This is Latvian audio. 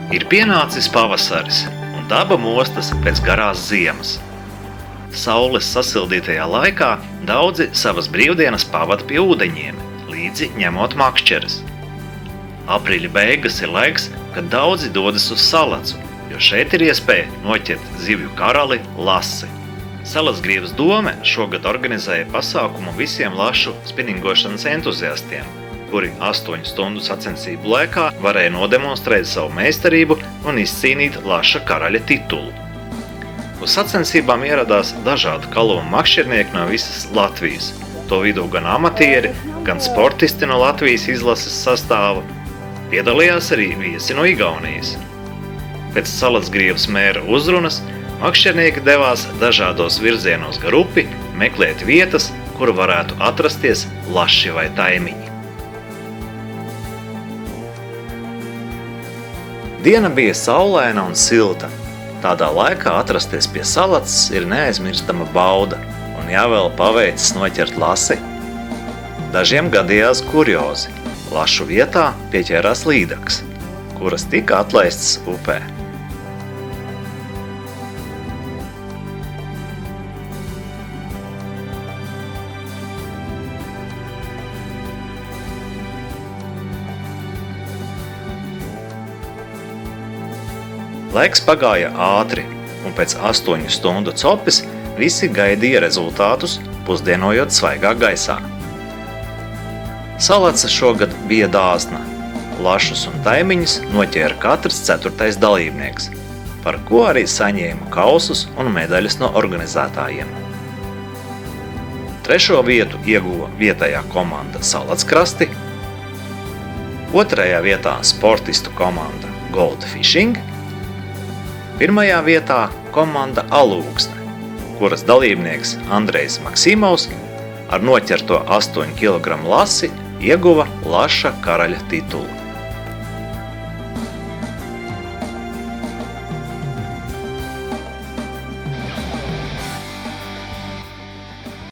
Ir pienācis pavasaris, un daba mostas pēc garās ziemas. Saules sasildītajā laikā daudzi savas brīvdienas pavada pie ūdeņiem, līdzi ņemot makšķeres. Aprīļa beigas ir laiks, kad daudzi dodas uz Salacu, jo šeit ir iespēja noķert zivju karali lasi. Salasgrievas dome šogad organizēja pasākumu visiem lašu spinningošanas entuziastiem, kuri 8 stundu sacensību laikā varēja nodemonstrēt savu meistarību un izcīnīt laša karaļa titulu. Uz sacensībām ieradās dažādi kaluma makšķernieki no visas Latvijas, to vidū gan amatieri, gan sportisti no Latvijas izlases sastāva. Piedalījās arī viesi no Igaunijas. Pēc Salasgrievas mēra uzrunas makšķernieki devās dažādos virzienos gar upi meklēt vietas, kur varētu atrasties laši vai taimiņi. Diena bija saulaina un silta. Tādā laikā atrasties pie Salacas ir neaizmirstama bauda, un jāvēl paveicis noķert lasi. Dažiem gadījās kuriozi. Lašu vietā pieķērās līdaks, kuras tika atlaistas upē. Laiks pagāja ātri, un pēc 8 stundu copes visi gaidīja rezultātus, pusdienojot svaigā gaisā. Salaca šogad bija dāsna. Lašus un taimiņus noķēra katrs 4. dalībnieks, par ko arī saņēma kausus un medaļas no organizētājiem. 3. vietu ieguva vietējā komanda Salackrasti, 2. vietā sportistu komanda Gold Fishing, 1. vietā komanda Alūksne, kuras dalībnieks Andrejs Maksimovs ar noķerto 8 kg lasi ieguva laša karaļa titulu.